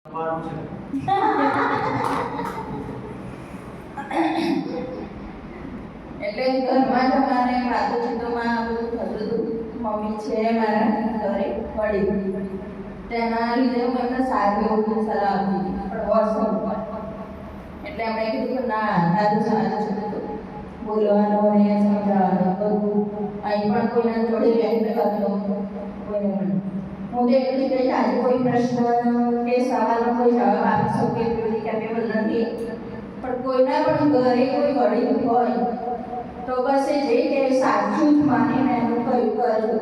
એટલે ઘરમાં જ અમારે વાતોચીતોમાં બધું થતું હતું. મમ્મી છે મારા ઘરે વડી, તેના લીધે હું એમને સારી એવું સલાહ આપી પણ વોટ્સઅપ પર. એટલે એમણે કીધું કે ના તારું સારું છે, બોલવાનું અને સમજાવવાનું બધું અહીં પણ કોઈના જોડે વ્યક્ત કરતો કોઈને પણ. હું તો એટલી કહી આજે કોઈ પ્રશ્ન કે સવાલનો કોઈ જવાબ આપી શકું એટલી કેપેબલ નથી, પણ કોઈના પણ ઘરે કોઈ વડીલ હોય તો બસ એ જે કે સાચું જ માનીને એનું કર્યું કરજો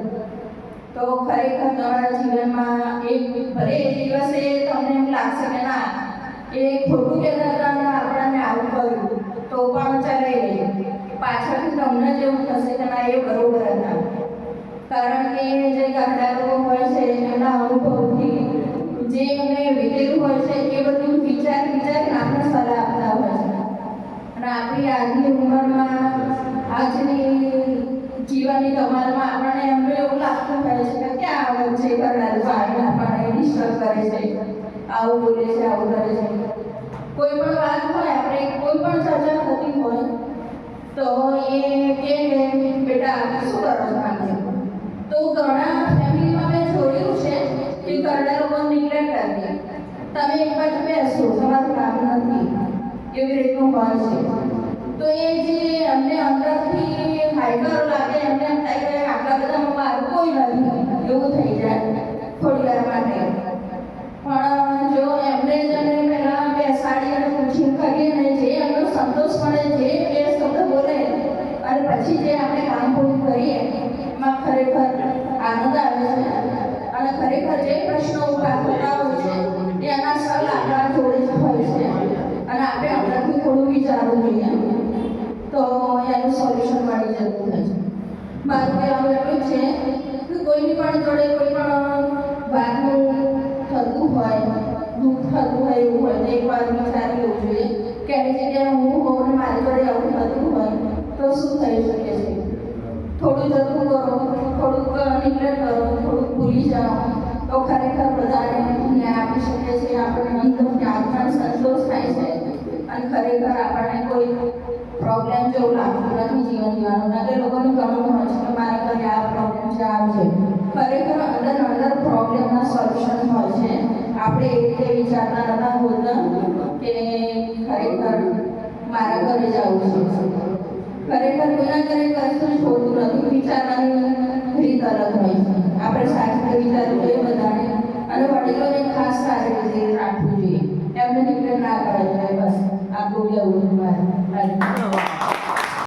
તો ખરેખર તમારા જીવનમાં એક ભલે એ દિવસે તમને એમ લાગશે કે ના એ ખોટું કહેતા હતા અને આપણને આવું કર્યું તો પણ ચલાવી લઈએ, પાછળથી તમને જેવું થશે કે ના એ બરોબર હતા. કારણ કે જે ગામડા લોકો હોય છે એમના અનુભવથી જે એમને વીતેલું હોય છે એ બધું વિચારીને આપણને સલાહ આપતા હોય છે. અને આપણી આજની ઉંમરમાં આજની જીવનની ધમાલમાં આપણને એમને એવું લાગતું હોય છે કે ક્યાં વચ્ચે કરનાર ભાઈ આપણને ડિસ્ટર્બ કરે છે, આવું બોલે છે, આવું કરે છે. કોઈ પણ વાત હોય આપણે કોઈ પણ ચર્ચા થતી હોય તો એ કે બેટા શું કરો છો આને, તો ઘણા ફેમિલીમાં મેં જોયું છે કે ઘરના લોકો નિગ્લેક્ટ કરે, તમે એક બાજુ બેસો તમારું કામ નથી એવી રીતનું હોય છે. તો એ જે અમને અંદરથી હાઈકર લાગે એમને એમ થાય કે આટલા બધા મારું કોઈ નથી એવું થઈ જાય થોડી વાર માટે. પણ જો એમને જ અમે પહેલાં બેસાડી અને પૂછીને કરીએ ને જે એમનો સંતોષ મળે જે બે શબ્દ બોલે અને પછી જે આપણે કામ પૂરું કરીએ એમાં ખરેખર આનંદ આવે છે. અને ખરેખર જે પ્રશ્નો ઊભા થતા હોય છે એના સલ આપણા જોડે જ હોય છે અને આપણે અંદરથી થોડું વિચારવું જોઈએ તો એનું સોલ્યુશન મળી જતું હોય છે. મારું કહેવાનું એટલું જ છે કે કોઈની પણ જોડે કોઈ પણ વાતનું થતું હોય દુઃખ થતું હોય એવું હોય તો એક વાર વિચારી લેવું જોઈએ કે એની જગ્યાએ હું હોઉં ને મારી જોડે આવું થતું હોય તો શું થઈ શકે છે. થોડું જતું કરો, થોડુંક નિગ્લેક્ટ કરો, થોડુંક ભૂલી જાઓ તો ખરેખર બધાને ન્યાય આપી શકે છે. આપણને અંદરથી આત્માને સંતોષ થાય છે અને ખરેખર આપણને કોઈ પ્રોબ્લેમ જેવું લાગતું નથી જીવન જીવવાનું. ના કે લોકોનું ઘણું હોય છે કે મારા ઘરે આ પ્રોબ્લેમ છે, આમ છે. ખરેખર અંદર પ્રોબ્લેમના સોલ્યુશન હોય છે. આપણે એ રીતે વિચારતા નતા હોતા કે ખરેખર મારા ઘરે જ આવું છે. ખરેખર કોઈના ઘરે કશું જ હોતું નથી, વિચારવાની રીત અલગ હોય છે. આપણે સારી રીતે વિચારવું જોઈએ બધાને અને વડીલોને ખાસ સારી રીતે રાખવું જોઈએ, એમને નિગ્લેક્ટ ના કરવા જોઈએ. બસ આટલું કહેવું મારે.